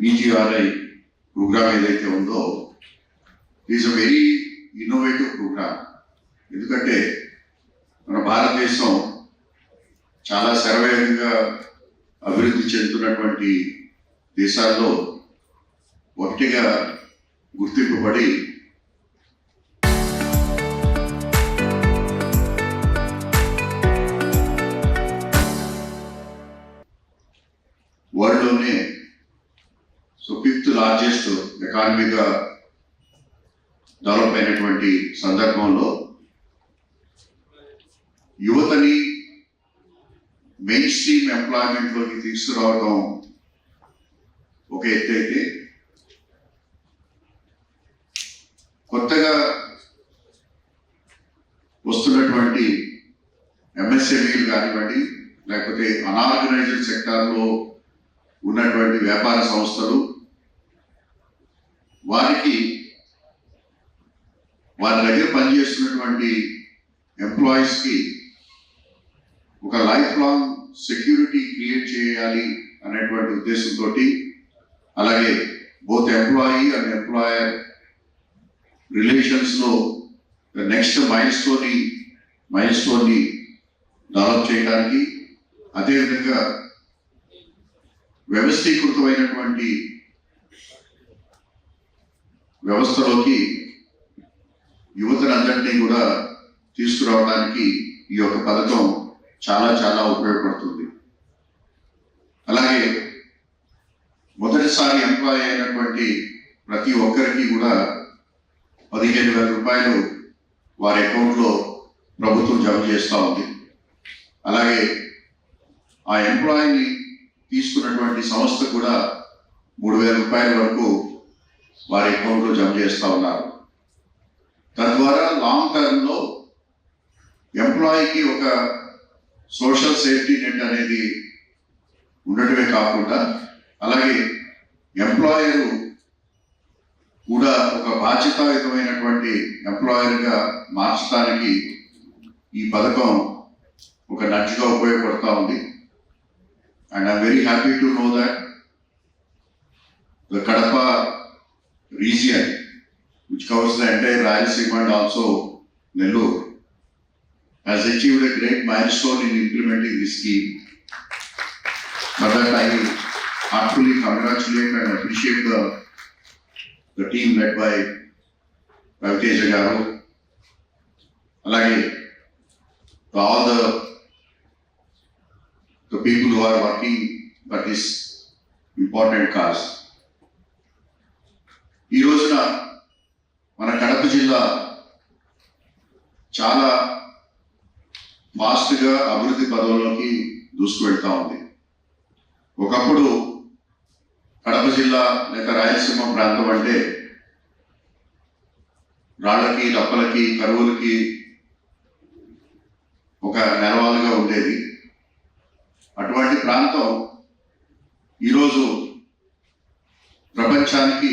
PGRI program ఏదైతే ఉందో is a very innovative program. ఎందుకంటే మన భారతదేశం చాలా శరవేగంగా అభివృద్ధి చెందుతున్నటువంటి దేశాల్లో ఒకటిగా గుర్తింపబడి వరల్డ్లోనే ఫిఫ్త్ లార్జెస్ట్ ఎకానమీగా డెవలప్ అయినటువంటి సందర్భంలో యువతని మెయిన్ స్ట్రీమ్ ఎంప్లాయ్మెంట్లోకి తీసుకురావడం ఒక ఎత్తు అయితే, కొత్తగా వస్తున్నటువంటి MSMEలు కానివ్వండి, లేకపోతే అనార్గనైజ్డ్ సెక్టార్లో ఉన్నటువంటి వ్యాపార సంస్థలు, వారి దగ్గర పనిచేస్తున్నటువంటి ఎంప్లాయీస్కి ఒక లైఫ్ లాంగ్ సెక్యూరిటీ క్రియేట్ చేయాలి అనేటువంటి ఉద్దేశంతో, అలాగే బోత్ ఎంప్లాయీ అండ్ ఎంప్లాయర్ రిలేషన్స్లో నెక్స్ట్ మైల్ స్టోన్ని డెవలప్ చేయడానికి, అదేవిధంగా వ్యవస్థీకృతమైనటువంటి వ్యవస్థలోకి యువతనందరినీ కూడా తీసుకురావడానికి ఈ యొక్క పథకం చాలా చాలా ఉపయోగపడుతుంది. అలాగే మొదటిసారి ఎంప్లాయ్ అయినటువంటి ప్రతి ఒక్కరికి కూడా 15,000 రూపాయలు వారి అకౌంట్లో ప్రభుత్వం జమ చేస్తూ ఉంది. అలాగే ఆ ఎంప్లాయీని తీసుకున్నటువంటి సంస్థ కూడా 3,000 రూపాయల వరకు వారి అకౌంట్లో జమ చేస్తూ ఉన్నారు. తద్వారా లాంగ్ టర్మ్లో ఎంప్లాయీకి ఒక సోషల్ సేఫ్టీ నెట్ అనేది ఉండటమే కాకుండా, అలాగే ఎంప్లాయరు కూడా ఒక బాధ్యతాయుతమైనటువంటి ఎంప్లాయర్గా మార్చడానికి ఈ పథకం ఒక నడ్జ్గా ఉపయోగపడుతూ ఉంది. And I'm very happy to know that the Kadapa region, which covers the entire Rayalaseema and also Nellore, has achieved a great milestone in implementing this scheme. For that, I heartfully congratulate and appreciate the team led by Raviteja Garu. Alage, to all the people who are working for this important cause. ఈ రోజున మన కడప జిల్లా చాలా ఫాస్ట్గా అభివృద్ధి పదంలోకి దూసుకువెళ్తా ఉంది. ఒకప్పుడు కడప జిల్లా లేక రాయలసీమ ప్రాంతం అంటే రాళ్ళకి, రప్పలకి, కరువులకి ఒక నెలవాలుగా ఉండేది. అటువంటి ప్రాంతం ఈరోజు ప్రపంచానికి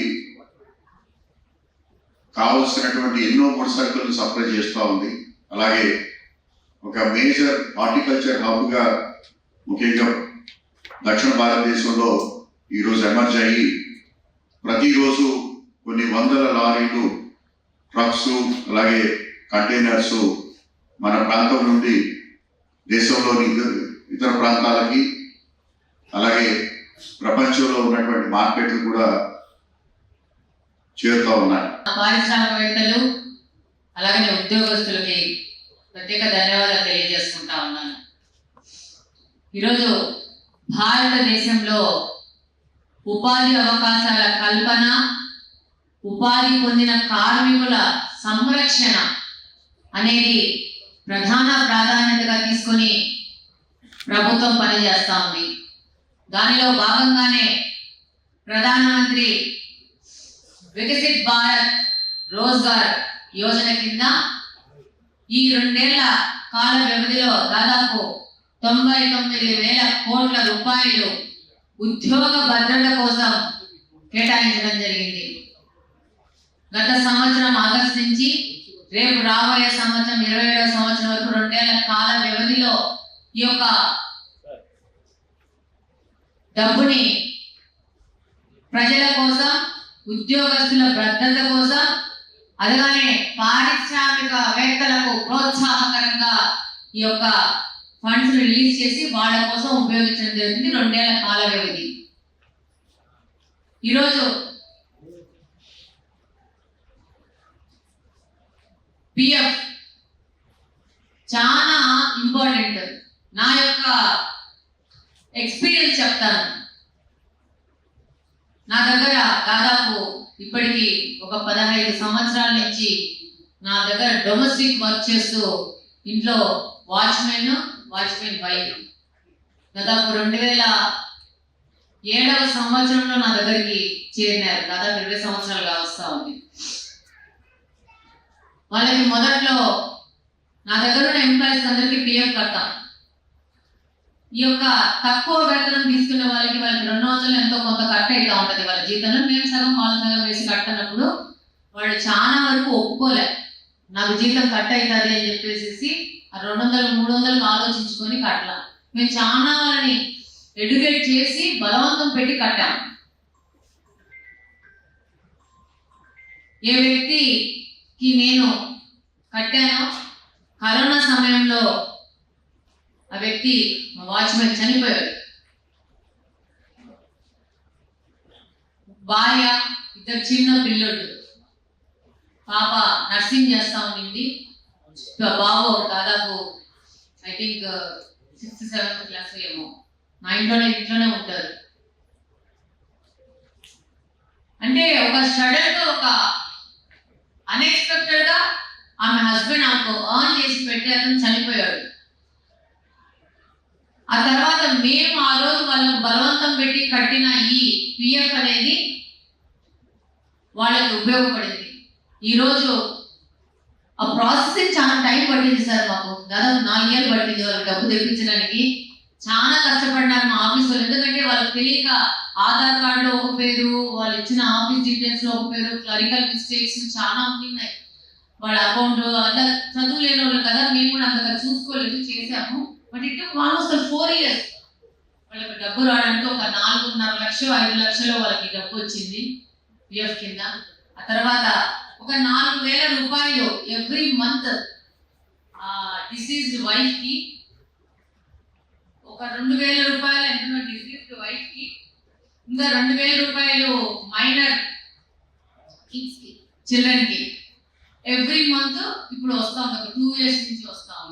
కావలసినటువంటి ఎన్నో ముడి సరుకులను సప్లై చేస్తూ ఉంది. అలాగే ఒక మేజర్ హార్టికల్చర్ హబ్గా ముఖ్యంగా దక్షిణ భారతదేశంలో ఈరోజు ఎమర్జ్ అయ్యి ప్రతిరోజు కొన్ని వందల లారీలు, ట్రక్స్, అలాగే కంటైనర్స్ మన ప్రాంతం నుండి దేశంలోని ఇతర ప్రాంతాలకి, అలాగే ప్రపంచంలో ఉన్నటువంటి మార్కెట్లు కూడా చేరుతూ ఉన్నాయి. పారిశ్రామికవేత్తలు అలాగే ఉద్యోగస్తులకి ప్రత్యేక ధన్యవాదాలు తెలియజేసుకుంటా ఉన్నాను. ఈరోజు భారతదేశంలో ఉపాధి అవకాశాల కల్పన, ఉపాధి పొందిన కార్మికుల సంరక్షణ అనేది ప్రధాన ప్రాధాన్యతగా తీసుకొని ప్రభుత్వం పనిచేస్తూ ఉంది. దానిలో భాగంగానే ప్రధానమంత్రి వికసిత్ భారత్ రోజ్గార్ యోజన కింద ఈ 2 ఏళ్ల కాల వ్యవధిలో దాదాపు 99,000 కోట్ల రూపాయలు ఉద్యోగ భద్రత కోసం కేటాయించడం జరిగింది. గత సంవత్సరం ఆగస్టు నుంచి రేపు రాబోయే సంవత్సరం 27వ సంవత్సరం వరకు 2 ఏళ్ల కాల వ్యవధిలో ఈ యొక్క డబ్బుని ప్రజల కోసం, ఉద్యోగస్తుల భద్రత కోసం, అలాగే పారిశ్రామికవేత్తలకు ప్రోత్సాహకరంగా ఈ యొక్క ఫండ్స్ రిలీజ్ చేసి వాళ్ళ కోసం ఉపయోగించడం జరిగింది 2 ఏళ్ల కాల వ్యవధి. ఈరోజు పిఎఫ్ చాలా ఇంపార్టెంట్. నా యొక్క ఎక్స్పీరియన్స్ చెప్తాను. నా దగ్గర దాదాపు ఇప్పటికి ఒక 15 సంవత్సరాల నుంచి నా దగ్గర డొమెస్టిక్ వర్క్ చేస్తూ ఇంట్లో వాచ్మెన్ వైఫ్ దాదాపు 2007వ సంవత్సరంలో నా దగ్గరికి చేరినారు. దాదాపు 20 సంవత్సరాలుగా వస్తూ ఉంది. వాళ్ళకి మొదట్లో నా దగ్గర ఉన్న ఎంప్లాయీస్ అందరికీ పిఎఫ్ కడతాం. ఈ యొక్క తక్కువ వేతనం తీసుకునే వాళ్ళకి 200 ఎంతో కొంత కట్ అవుతా ఉంటుంది వాళ్ళ జీతంలో. మేము సగం వాళ్ళ సగం వేసి కట్టనప్పుడు వాళ్ళు చాలా వరకు ఒప్పుకోలే. నాకు జీతం కట్ అవుతుంది అని చెప్పేసి ఆ 200-300 ఆలోచించుకొని కట్టలా. మేము చాలా వాళ్ళని ఎడ్యుకేట్ చేసి బలవంతం పెట్టి కట్టాం. ఏ వ్యక్తికి నేను కట్టానో కరోనా సమయంలో ఆ వ్యక్తి మా వాచ్మెన్ చనిపోయాడు. భార్య, 2 చిన్న పిల్లలు, పాప నర్సింగ్ చేస్తా ఉండింది. బాబు దాదాపు I think 6th 7th class ఏమో. నా ఇంట్లోనే ఉంటారు. అంటే ఒక సడన్ గా ఒక అన్ఎక్స్పెక్టెడ్ గా ఆమె హస్బెండ్ ఆమెకు ఎర్న్ చేసి పెట్టి అతను చనిపోయాడు. ఆ తర్వాత మేము ఆ రోజు వాళ్ళకు బలవంతం పెట్టి కట్టిన ఈ పిఎఫ్ అనేది వాళ్ళకి ఉపయోగపడింది. ఈరోజు ఆ ప్రాసెసింగ్ చాలా టైం పట్టింది సార్. మాకు దాదాపు 4 ఏళ్ళు పట్టింది వాళ్ళకి డబ్బు తెప్పించడానికి. చాలా కష్టపడినారు మా ఆఫీస్ వాళ్ళు. ఎందుకంటే వాళ్ళకి తెలియక ఆధార్ కార్డులో ఒక పేరు, వాళ్ళు ఇచ్చిన ఆఫీస్ డీటెయిల్స్ లో ఒక పేరు, క్లరికల్ మిస్టేక్స్ చాలా ఉన్నాయి. వాళ్ళ అకౌంట్ అంతా చదువు లేని వాళ్ళు కదా, మేము కూడా అంతగా చూసుకోలేదు, చేసాము. బట్ ఇట్ ఆల్మోస్ట్ 4 years వాళ్ళకి డబ్బు రావడానికి. ఒక 4.5 లక్షలు 5 లక్షలు వాళ్ళకి డబ్బు వచ్చింది పిఎఫ్ కింద. ఆ తర్వాత ఒక 4,000 రూపాయలు ఎవ్రీ మంత్ డిసీజ్డ్ వైఫ్ కి, ఒక 2,000 రూపాయలు ఎంతో డిసీజ్డ్ వైఫ్ కి, ఇంకా 2,000 రూపాయలు మైనర్ కిడ్స్ కి, చిల్డ్రన్ కి ఎవ్రీ మంత్ ఇప్పుడు వస్తా ఉంది. ఒక 2 years నుంచి వస్తా ఉంది.